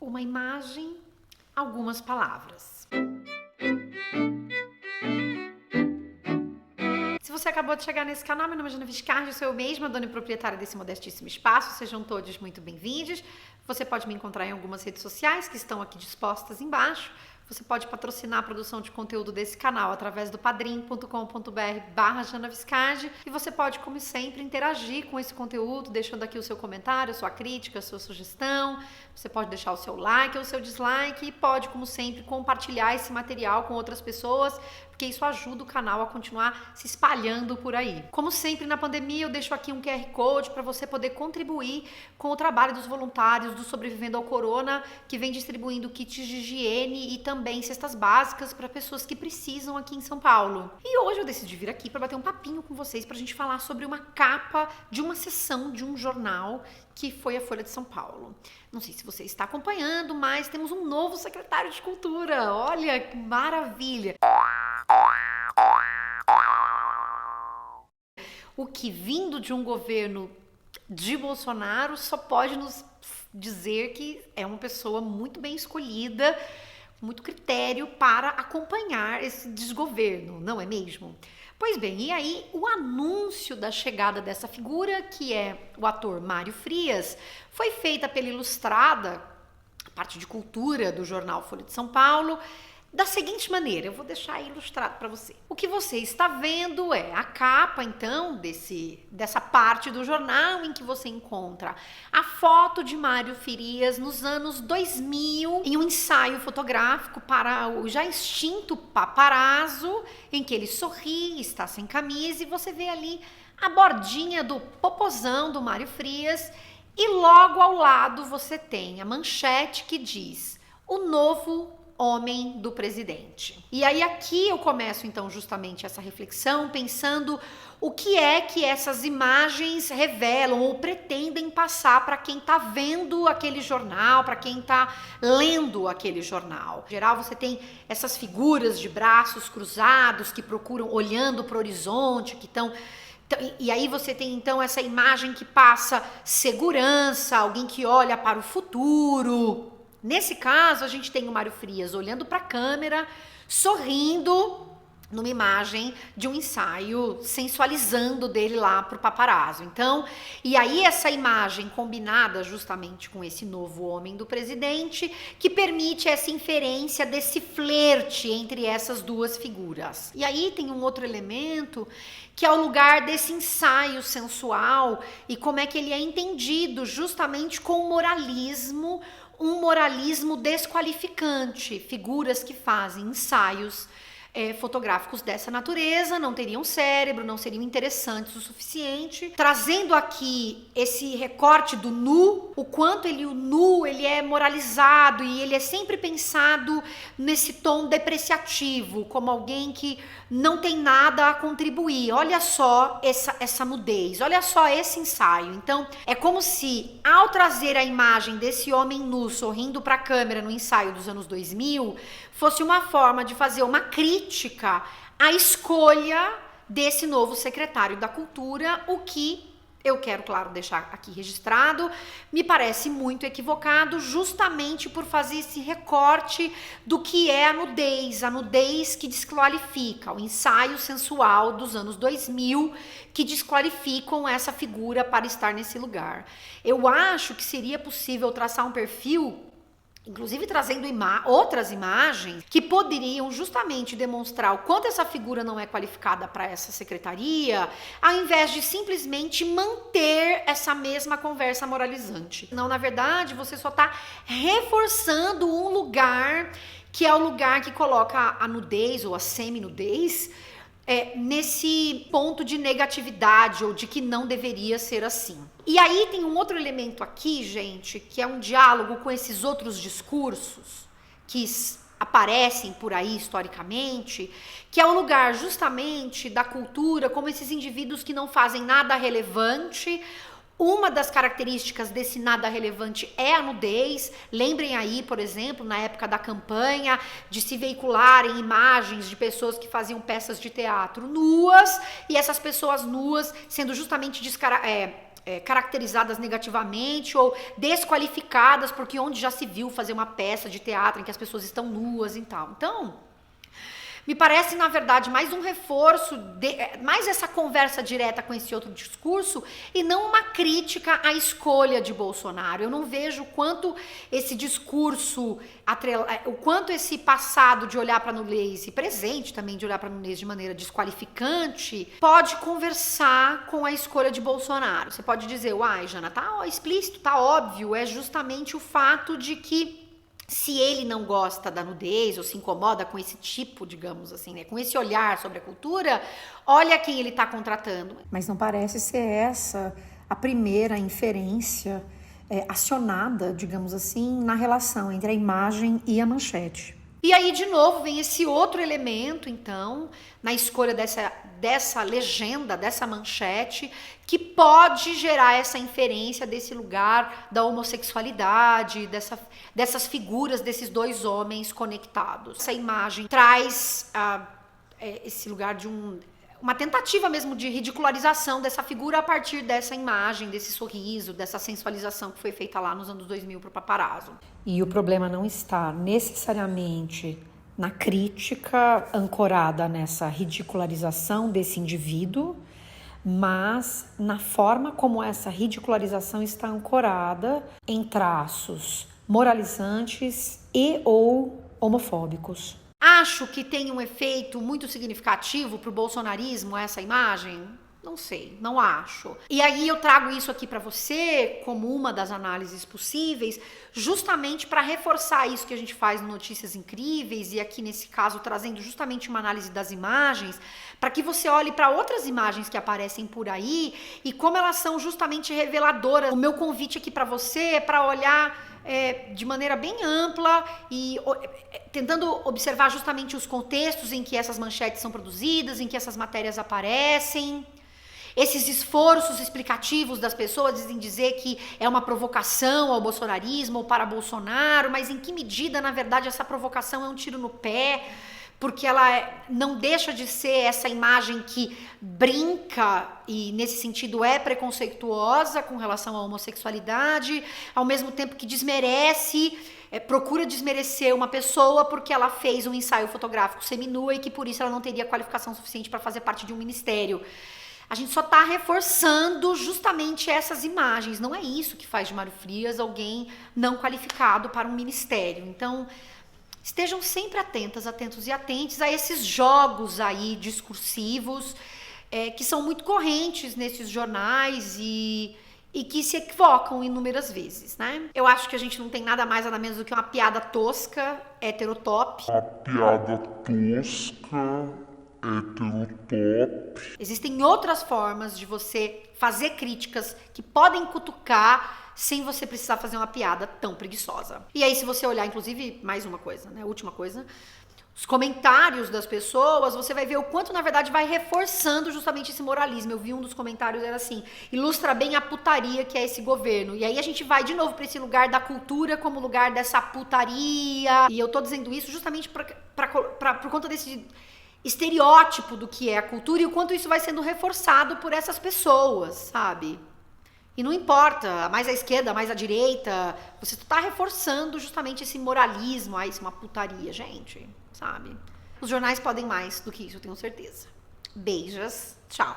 uma imagem, algumas palavras. Se você acabou de chegar nesse canal, meu nome é Jana Viscardi, sou eu mesma, dona e proprietária desse modestíssimo espaço. Sejam todos muito bem-vindos. Você pode me encontrar em algumas redes sociais que estão aqui dispostas embaixo. Você pode patrocinar a produção de conteúdo desse canal através do padrim.com.br/Jana Viscardi. E você pode, como sempre, interagir com esse conteúdo, deixando aqui o seu comentário, a sua crítica, a sua sugestão. Você pode deixar o seu like ou o seu dislike e pode, como sempre, compartilhar esse material com outras pessoas, porque isso ajuda o canal a continuar se espalhando por aí. Como sempre, na pandemia, eu deixo aqui um QR Code para você poder contribuir com o trabalho dos voluntários do Sobrevivendo ao Corona, que vem distribuindo kits de higiene e também cestas básicas para pessoas que precisam aqui em São Paulo. E hoje eu decidi vir aqui para bater um papinho com vocês, para a gente falar sobre uma capa de uma seção de um jornal que foi a Folha de São Paulo. Não sei se você está acompanhando, mas temos um novo secretário de Cultura. Olha que maravilha! O que, vindo de um governo de Bolsonaro, só pode nos dizer que é uma pessoa muito bem escolhida, muito critério para acompanhar esse desgoverno, não é mesmo? Pois bem, e aí o anúncio da chegada dessa figura, que é o ator Mário Frias, foi feita pela Ilustrada, a parte de cultura do jornal Folha de São Paulo, da seguinte maneira, eu vou deixar aí ilustrado para você. O que você está vendo é a capa, então, dessa parte do jornal em que você encontra a foto de Mário Frias nos anos 2000, em um ensaio fotográfico para o já extinto Paparazzo, em que ele sorri, está sem camisa, e você vê ali a bordinha do popozão do Mário Frias, e logo ao lado você tem a manchete que diz: o novo homem do presidente. E aí aqui eu começo então justamente essa reflexão pensando o que é que essas imagens revelam ou pretendem passar para quem está vendo aquele jornal, para quem está lendo aquele jornal. Em geral você tem essas figuras de braços cruzados que procuram olhando para o horizonte, que estão... E aí você tem então essa imagem que passa segurança, alguém que olha para o futuro. Nesse caso, a gente tem o Mário Frias olhando para a câmera, sorrindo, numa imagem de um ensaio sensualizando dele lá pro paparazzo. Então, e aí essa imagem combinada justamente com esse novo homem do presidente, que permite essa inferência desse flerte entre essas duas figuras. E aí tem um outro elemento que é o lugar desse ensaio sensual e como é que ele é entendido justamente com o moralismo, um moralismo desqualificante. Figuras que fazem ensaios fotográficos dessa natureza não teriam cérebro, não seriam interessantes o suficiente, trazendo aqui esse recorte do nu, o quanto o nu ele é moralizado e ele é sempre pensado nesse tom depreciativo, como alguém que não tem nada a contribuir. Olha só essa nudez, olha só esse ensaio. Então é como se, ao trazer a imagem desse homem nu sorrindo para a câmera no ensaio dos anos 2000, fosse uma forma de fazer uma crítica à escolha desse novo secretário da Cultura, o que eu quero, claro, deixar aqui registrado, me parece muito equivocado, justamente por fazer esse recorte do que é a nudez que desqualifica, o ensaio sensual dos anos 2000, que desqualificam essa figura para estar nesse lugar. Eu acho que seria possível traçar um perfil, inclusive trazendo outras imagens que poderiam justamente demonstrar o quanto essa figura não é qualificada para essa secretaria, ao invés de simplesmente manter essa mesma conversa moralizante. Não, na verdade, você só está reforçando um lugar que é o lugar que coloca a nudez ou a semi-nudez nesse ponto de negatividade ou de que não deveria ser assim. E aí tem um outro elemento aqui, gente, que é um diálogo com esses outros discursos que aparecem por aí historicamente, que é o lugar justamente da cultura como esses indivíduos que não fazem nada relevante. Uma das características desse nada relevante é a nudez. Lembrem aí, por exemplo, na época da campanha, de se veicularem imagens de pessoas que faziam peças de teatro nuas, e essas pessoas nuas sendo justamente caracterizadas negativamente ou desqualificadas, porque onde já se viu fazer uma peça de teatro em que as pessoas estão nuas e tal. Então, me parece, na verdade, mais um reforço, mais essa conversa direta com esse outro discurso e não uma crítica à escolha de Bolsonaro. Eu não vejo quanto esse discurso, o quanto esse passado de olhar para a nudez e presente também de olhar para a nudez de maneira desqualificante pode conversar com a escolha de Bolsonaro. Você pode dizer, uai, Jana, tá explícito, tá óbvio, é justamente o fato de que se ele não gosta da nudez ou se incomoda com esse tipo, digamos assim, né, com esse olhar sobre a cultura, olha quem ele está contratando. Mas não parece ser essa a primeira inferência acionada, digamos assim, na relação entre a imagem e a manchete. E aí, de novo, vem esse outro elemento, então, na escolha dessa legenda, dessa manchete, que pode gerar essa inferência desse lugar da homossexualidade, dessas figuras desses dois homens conectados. Essa imagem traz esse lugar de uma tentativa mesmo de ridicularização dessa figura a partir dessa imagem, desse sorriso, dessa sensualização que foi feita lá nos anos 2000 para o paparazzo. E o problema não está necessariamente na crítica ancorada nessa ridicularização desse indivíduo, mas na forma como essa ridicularização está ancorada em traços moralizantes e ou homofóbicos. Acho que tem um efeito muito significativo para o bolsonarismo essa imagem? Não sei, não acho. E aí eu trago isso aqui para você como uma das análises possíveis, justamente para reforçar isso que a gente faz no Notícias Incríveis e aqui nesse caso trazendo justamente uma análise das imagens, para que você olhe para outras imagens que aparecem por aí e como elas são justamente reveladoras. O meu convite aqui para você é para olhar de maneira bem ampla e tentando observar justamente os contextos em que essas manchetes são produzidas, em que essas matérias aparecem. Esses esforços explicativos das pessoas em dizer que é uma provocação ao bolsonarismo ou para Bolsonaro, mas em que medida, na verdade, essa provocação é um tiro no pé, porque ela não deixa de ser essa imagem que brinca e, nesse sentido, é preconceituosa com relação à homossexualidade, ao mesmo tempo que desmerece, procura desmerecer uma pessoa porque ela fez um ensaio fotográfico seminua e que, por isso, ela não teria qualificação suficiente para fazer parte de um ministério. A gente só está reforçando justamente essas imagens. Não é isso que faz de Mário Frias alguém não qualificado para um ministério. Então, estejam sempre atentos e atentes a esses jogos aí discursivos que são muito correntes nesses jornais e que se equivocam inúmeras vezes, né? Eu acho que a gente não tem nada mais, nada menos do que uma piada tosca, heterotop. Uma piada tosca, heterotop. Existem outras formas de você fazer críticas que podem cutucar sem você precisar fazer uma piada tão preguiçosa. E aí, se você olhar, inclusive, mais uma coisa, né? Última coisa, os comentários das pessoas, você vai ver o quanto, na verdade, vai reforçando justamente esse moralismo. Eu vi um dos comentários, era assim, ilustra bem a putaria que é esse governo. E aí a gente vai de novo para esse lugar da cultura como lugar dessa putaria. E eu tô dizendo isso justamente por conta desse estereótipo do que é a cultura e o quanto isso vai sendo reforçado por essas pessoas, sabe? E não importa, mais à esquerda, mais à direita, você está reforçando justamente esse moralismo, isso é uma putaria, gente, sabe? Os jornais podem mais do que isso, eu tenho certeza. Beijos, tchau.